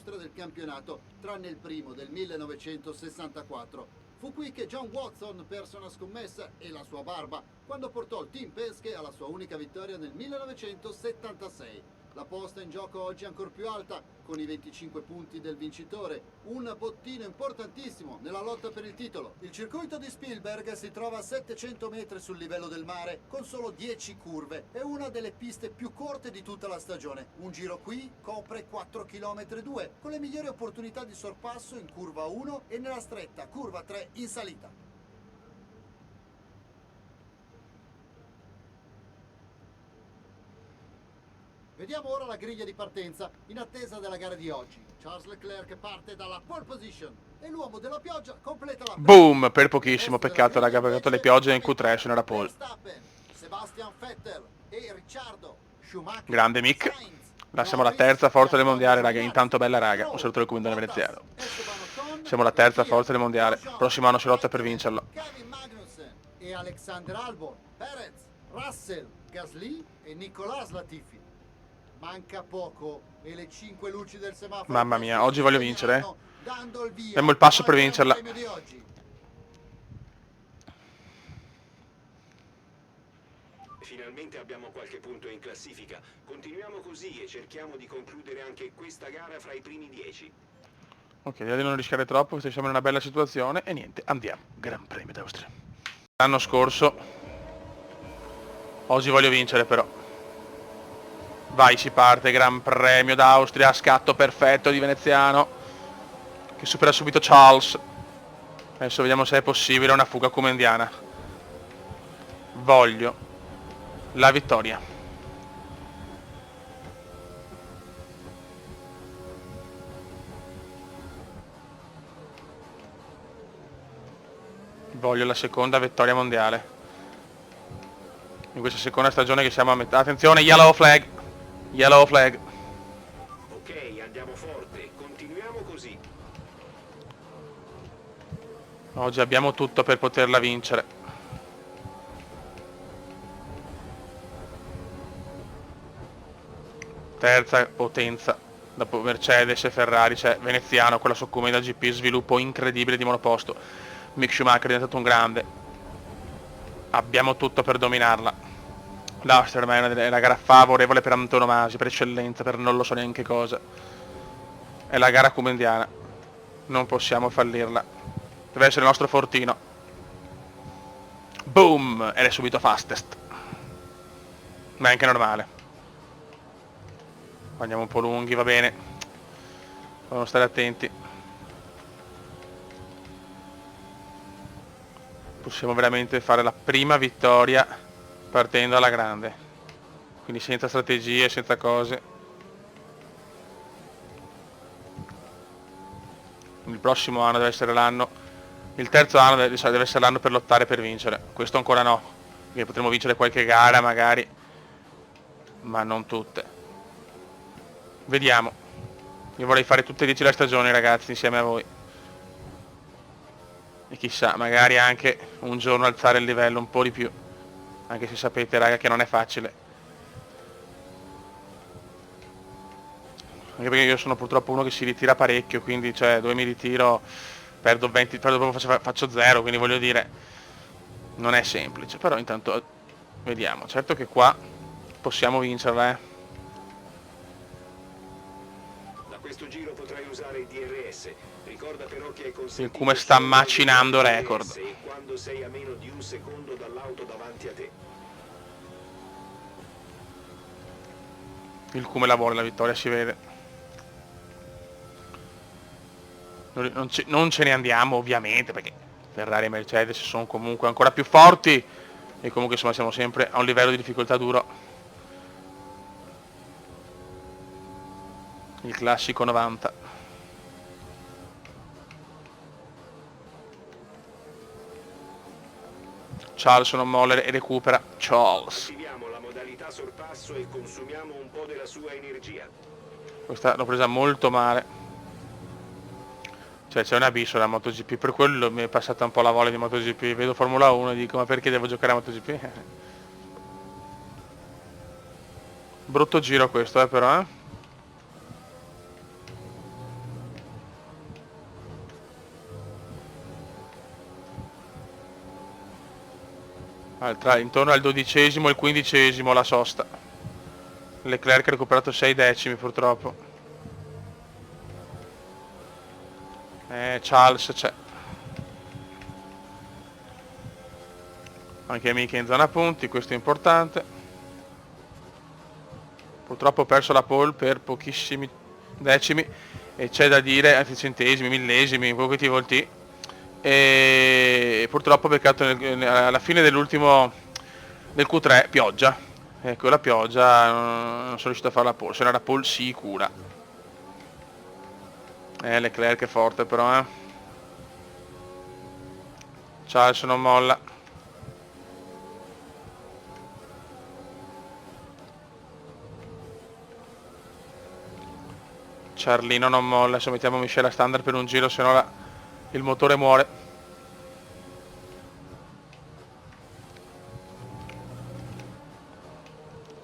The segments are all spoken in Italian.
mostra del campionato, tranne il primo del 1964. Fu qui che John Watson perse una scommessa e la sua barba quando portò il Team Penske alla sua unica vittoria nel 1976. La posta in gioco oggi è ancora più alta, con i 25 punti del vincitore, un bottino importantissimo nella lotta per il titolo. Il circuito di Spielberg si trova a 700 metri sul livello del mare, con solo 10 curve. È una delle piste più corte di tutta la stagione. Un giro qui copre 4 km 2, con le migliori opportunità di sorpasso in curva 1 e nella stretta curva 3 in salita. Vediamo ora la griglia di partenza in attesa della gara di oggi. Charles Leclerc parte dalla pole position e l'uomo della pioggia completa la Boom, per pochissimo, peccato raga, perché le piogge in Q3 sono era pole. Sebastian Vettel e Ricciardo Schumacher. Grande Mick. Siamo la terza forza del mondiale, raga, intanto bella raga. Un saluto del comune veneziano. Siamo la terza forza del mondiale. Prossimo anno si lotta per vincerlo. Kevin Magnussen e Alexander Albon, Perez, Russell, Gasly e Nicolas Latifi. Manca poco e le 5 luci del semaforo. Mamma mia, oggi voglio vincere. Abbiamo il passo per vincerla. Finalmente abbiamo qualche punto in classifica. Continuiamo così e cerchiamo di concludere anche questa gara fra i primi 10. Ok, direi di non rischiare troppo, siamo in una bella situazione e niente, andiamo. Gran Premio d'Austria. L'anno scorso. Oggi voglio vincere però. Vai, si parte, Gran Premio d'Austria, scatto perfetto di veneziano, che supera subito Charles. Adesso vediamo se è possibile una fuga comendiana. Voglio la vittoria. Voglio la seconda vittoria mondiale. In questa seconda stagione che siamo a metà. Attenzione, yellow flag. Yellow flag. Ok, andiamo forte, continuiamo così. Oggi abbiamo tutto per poterla vincere. Terza potenza. Dopo Mercedes e Ferrari c'è veneziano con la sua Comenda GP, sviluppo incredibile di monoposto. Mick Schumacher è diventato un grande. Abbiamo tutto per dominarla. L'Austerman è la gara favorevole per antonomasia, per eccellenza, per non lo so neanche cosa. È la gara comendiana. Non possiamo fallirla. Deve essere il nostro fortino. Boom! Ed è subito fastest. Ma è anche normale. Andiamo un po' lunghi, va bene. Dobbiamo stare attenti. Possiamo veramente fare la prima vittoria partendo alla grande. Quindi senza strategie, senza cose. Il prossimo anno deve essere l'anno. Il terzo anno deve essere l'anno per lottare per vincere. Questo ancora no. Perché potremo vincere qualche gara magari. Ma non tutte. Vediamo. Io vorrei fare tutte e 10 le stagioni, ragazzi, insieme a voi. E chissà, magari anche un giorno alzare il livello un po' di più. Anche se sapete, raga, che non è facile. Anche perché io sono purtroppo uno che si ritira parecchio, quindi cioè dove mi ritiro perdo 20, perdo faccio 0, quindi voglio dire, non è semplice, però intanto vediamo. Certo che qua possiamo vincerla, Da questo giro potrai usare il DRS. Ricorda però che è consentito come sta solo macinando il DRS record. e quando sei a meno di un secondo dall'auto davanti a te. Il come lavora la vittoria si vede. Non ce ne andiamo ovviamente perché Ferrari e Mercedes sono comunque ancora più forti e comunque insomma siamo sempre a un livello di difficoltà duro. Il classico 90. Charles non molla e recupera. Charles. Attiviamo la modalità sorpasso e consumiamo un po' della sua energia. Questa l'ho presa molto male. Cioè c'è un abisso alla MotoGP, per quello mi è passata un po' la voglia di MotoGP. Vedo Formula 1 e dico ma perché devo giocare a MotoGP? Brutto giro questo però, Intorno al 12° e il 15° la sosta. Leclerc ha recuperato 6 decimi purtroppo. Charles c'è. Anche Mick in zona punti, questo è importante. Purtroppo ho perso la pole per pochissimi decimi e c'è da dire, anzi centesimi, millesimi, quello che ti volti. E purtroppo ho beccato alla fine dell'ultimo del Q3 pioggia. E con la pioggia non sono riuscito a fare la pole, se era la pole sicura. Leclerc è forte però, Charles non molla. Ciarlino non molla, adesso mettiamo miscela standard per un giro, se no il motore muore.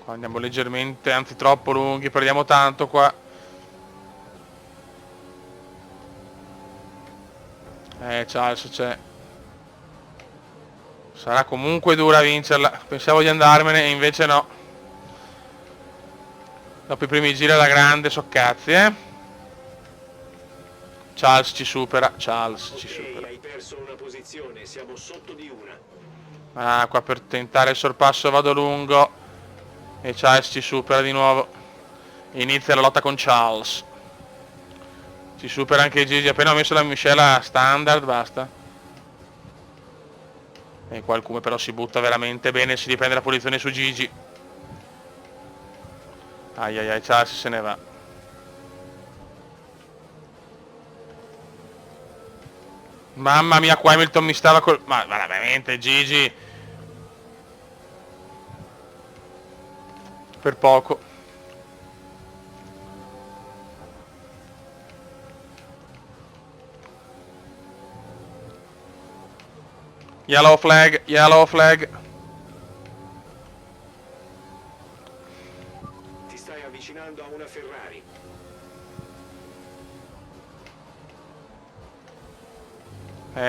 Qua andiamo leggermente, anzi troppo lunghi, perdiamo tanto qua. Charles c'è. Sarà comunque dura vincerla, pensavo di andarmene e invece no. Dopo i primi giri alla grande so cazzi, Charles ci supera, Charles ci supera. Hai perso una posizione, siamo sotto di una. Qua per tentare il sorpasso vado lungo e Charles ci supera di nuovo. Inizia la lotta con Charles. Ci supera anche Gigi, appena ho messo la miscela standard, basta. E qualcuno però si butta veramente bene, si riprende la posizione su Gigi. Ai ai ai, Charles se ne va. Mamma mia, qua Hamilton mi stava col... Ma veramente Gigi. Per poco. Yellow flag, yellow flag. Ti stai avvicinando a una Ferrari.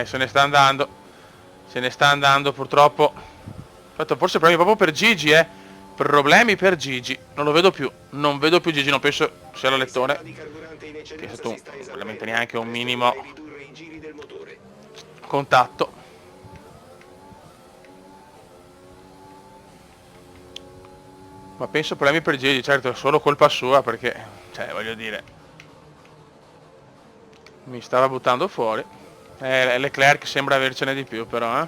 Se ne sta andando. Se ne sta andando purtroppo. Aspetta, forse problemi proprio per Gigi, Problemi per Gigi. Non lo vedo più. Non vedo più Gigi, non penso sia la lettore. Che è stato veramente neanche un minimo contatto. Ma penso problemi per Gigi, certo è solo colpa sua perché, cioè voglio dire, mi stava buttando fuori. Leclerc sembra avercene di più però,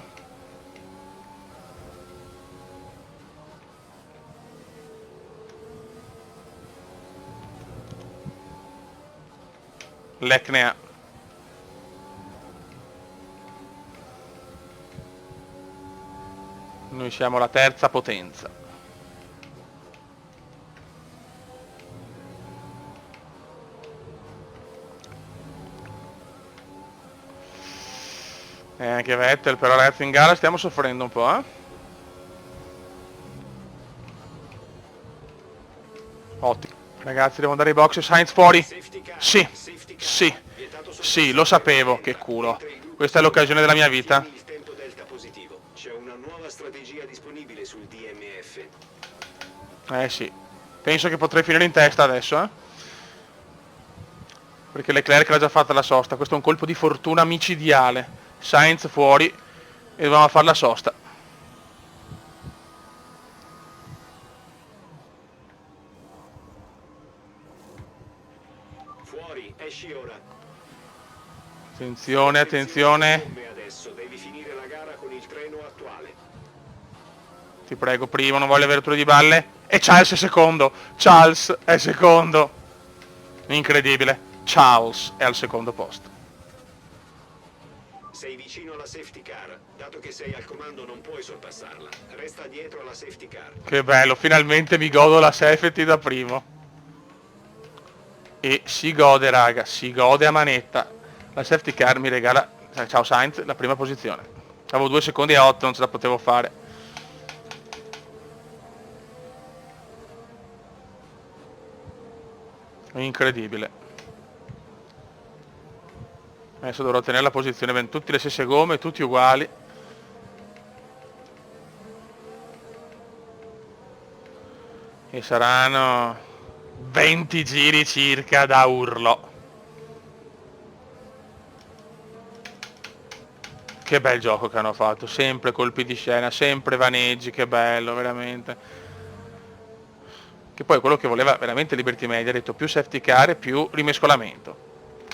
Lecnea. Noi siamo la terza potenza. Anche Vettel, però ragazzi in gara stiamo soffrendo un po', Ottimo. Ragazzi devo andare ai box, Sainz fuori. Sì, sì, sì, lo sapevo, che culo. Questa è l'occasione della mia vita. Il tempo delta positivo. C'è una nuova strategia disponibile sul DMF. Sì. Penso che potrei finire in testa adesso, Perché Leclerc l'ha già fatta la sosta. Questo è un colpo di fortuna micidiale. Sainz fuori e dovevamo fare la sosta. Fuori, esci ora. Attenzione, attenzione. Adesso devi finire la gara con il treno attuale. Ti prego, primo, non voglio avere rotture di balle. E Charles è secondo. Charles è secondo. Incredibile. Charles è al secondo posto. Sei vicino alla safety car. Dato che sei al comando non puoi sorpassarla. Resta dietro alla safety car. Che bello, finalmente mi godo la safety da primo. E si gode, raga, si gode a manetta. La safety car mi regala, ciao Sainz, la prima posizione. Avevo 2 secondi e 8, non ce la potevo fare. Incredibile. Adesso dovrò tenere la posizione, tutti le stesse gomme, tutti uguali. E saranno 20 giri circa da urlo. Che bel gioco che hanno fatto, sempre colpi di scena, sempre vaneggi, che bello, veramente. Che poi quello che voleva veramente Liberty Media, ha detto più safety car e più rimescolamento.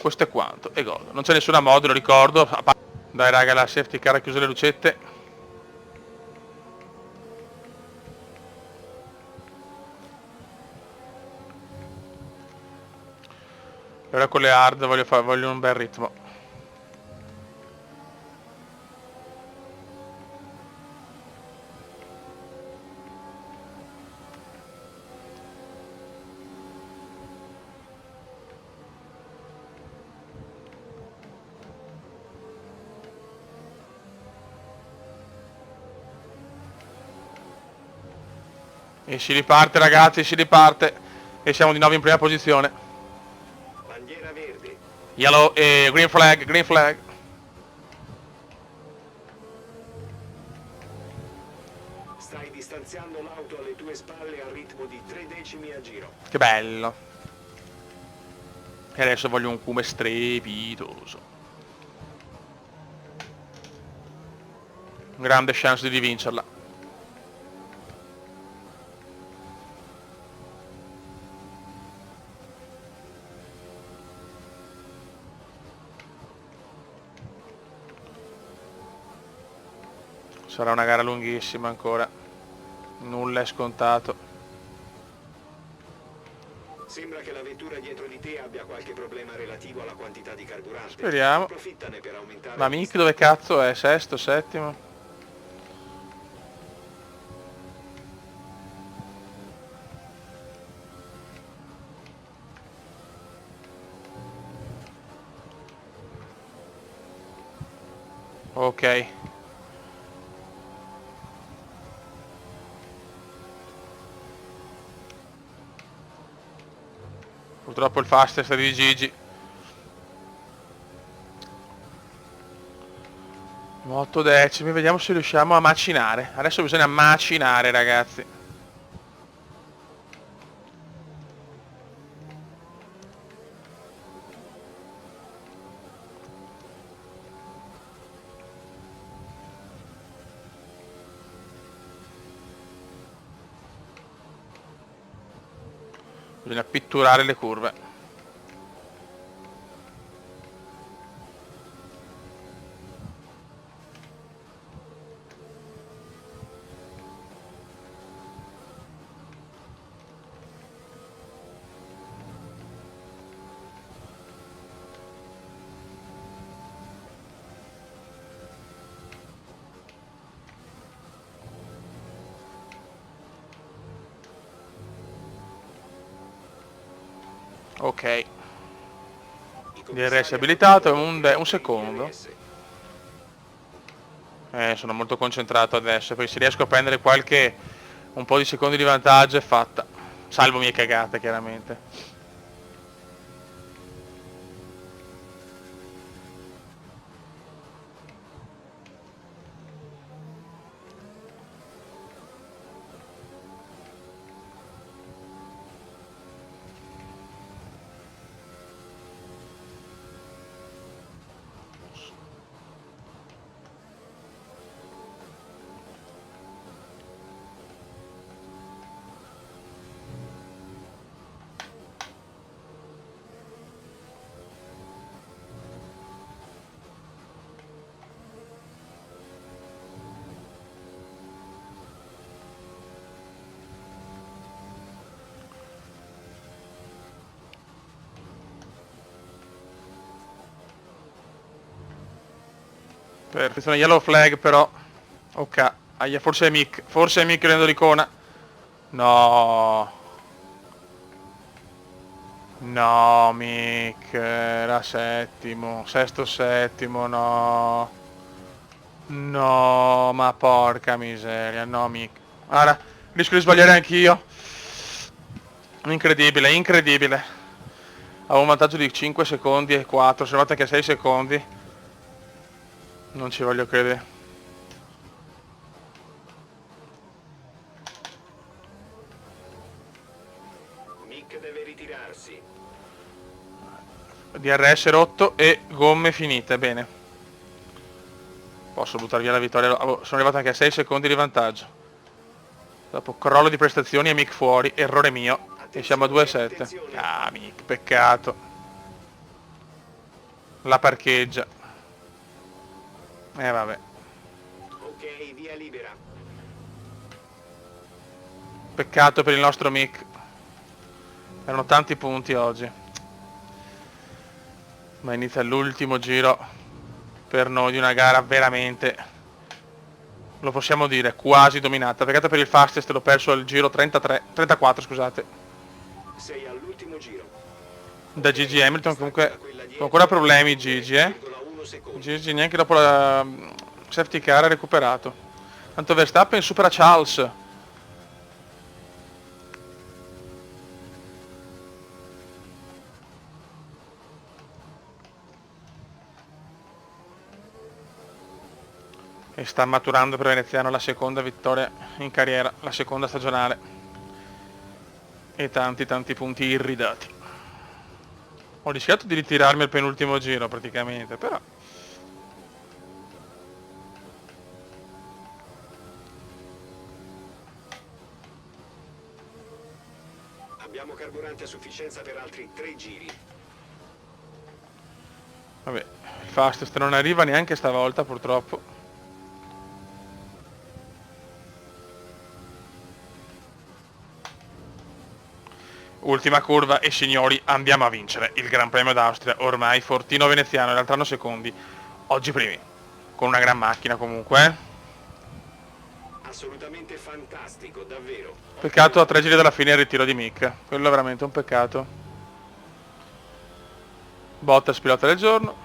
Questo è quanto, e godo. Non c'è nessuna modo, lo ricordo. Dai raga, la safety car ha chiuso le lucette. E ora con le hard voglio un bel ritmo. E si riparte ragazzi, si riparte. E siamo di nuovo in prima posizione. Bandiera verde. Yellow e green flag, green flag. Stai distanziando l'auto alle tue spalle al ritmo di 3 decimi a giro. Che bello. E adesso voglio un cume strepitoso. Grande chance di vincerla. Sarà una gara lunghissima ancora. Nulla è scontato. Sembra che la vettura dietro di te abbia qualche problema relativo alla quantità di carburante. Speriamo. Approfittane per aumentare. Ma Mick dove cazzo è? Sesto, settimo? Ok. Purtroppo il fastest di Gigi. 8 decimi, vediamo se riusciamo a macinare. Adesso bisogna macinare ragazzi. Bisogna pitturare le curve. Ok. DRS abilitato, un secondo. Sono molto concentrato adesso, perché se riesco a prendere un po' di secondi di vantaggio è fatta. Salvo mie cagate, chiaramente. Perfezione yellow flag però. Ok. Forse è Mick Rendo d'Icona. No. No, Mick. Era settimo. Sesto, settimo, no. No, ma porca miseria. No, Mick. Ora, rischio di sbagliare anch'io. Incredibile, incredibile. Avevo un vantaggio di 5 secondi e 4. Sono arrivato anche a 6 secondi. Non ci voglio credere. DRS rotto e gomme finite, bene. Posso buttare via la vittoria. Sono arrivato anche a 6 secondi di vantaggio. Dopo crollo di prestazioni e Mick fuori, errore mio. E siamo a 2-7. Ah, Mick, peccato. La parcheggia. Vabbè. Ok, via libera. Peccato per il nostro Mick. Erano tanti punti oggi. Ma inizia l'ultimo giro per noi di una gara veramente, lo possiamo dire, quasi dominata. Peccato per il fastest, l'ho perso al giro 34, scusate. Sei all'ultimo giro. Da Gigi Hamilton, comunque con ancora problemi Gigi, Gigi neanche dopo la safety car ha recuperato. Tanto Verstappen supera Charles. E sta maturando per Veneziano la seconda vittoria in carriera, la seconda stagionale. E tanti punti irridati. Ho rischiato di ritirarmi al penultimo giro praticamente, però Abbiamo carburante a sufficienza per altri 3 giri. vabbè, il fastest non arriva neanche stavolta purtroppo. Ultima curva e signori andiamo a vincere il Gran Premio d'Austria, ormai Fortino Veneziano in realtà erano secondi, oggi primi, con una gran macchina comunque. Assolutamente fantastico, davvero. Peccato a 3 giri dalla fine il ritiro di Mick, quello è veramente un peccato. Bottas pilota del giorno.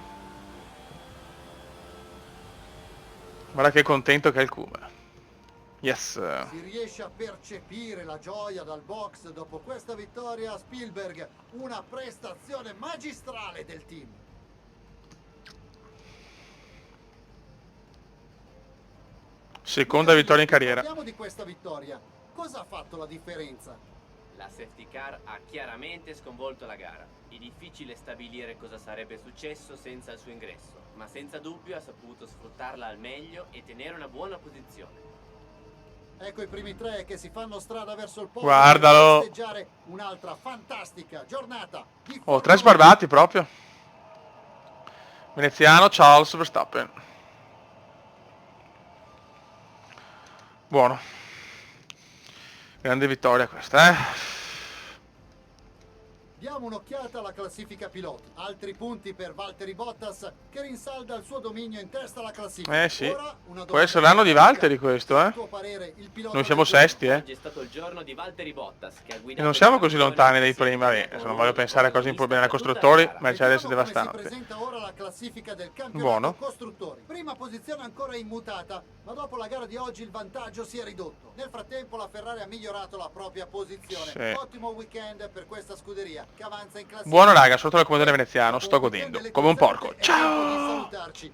Guarda che contento che è il Kuma. Yes. Si riesce a percepire la gioia dal box dopo questa vittoria a Spielberg, una prestazione magistrale del team. Seconda vittoria in carriera. Parliamo di questa vittoria. Cosa ha fatto la differenza? La safety car ha chiaramente sconvolto la gara. È difficile stabilire cosa sarebbe successo senza il suo ingresso, ma senza dubbio ha saputo sfruttarla al meglio e tenere una buona posizione. Ecco i primi 3 che si fanno strada verso il podio. Guardalo. Per festeggiare un'altra fantastica giornata di Oh, 3 sbarbati proprio. Veneziano, Charles, Verstappen. Buono. Grande vittoria questa, Diamo un'occhiata alla classifica piloti. Altri punti per Valtteri Bottas che rinsalda il suo dominio in testa alla classifica. Sì. Ora, una Può essere l'anno di Valtteri questo, A tuo parere, il pilota Noi siamo del giorno? sesti, Oggi è stato il giorno di Valtteri Bottas che ha guidato E non siamo il così campione lontani dai sia primi, vabbè, dopo se non voglio pensare a cose come in ai tutta la costruttori, gara. Mercedes Vediamo come si devastante. presenta ora la classifica del campionato Buono. costruttori. Prima posizione ancora immutata, ma dopo la gara di oggi il vantaggio si è ridotto. Nel frattempo la Ferrari ha migliorato la propria posizione. Sì. Ottimo weekend per questa scuderia che avanza in classifica. Buono raga, sotto la comandante veneziano, sto godendo come un porco. Ciao! Salutarci.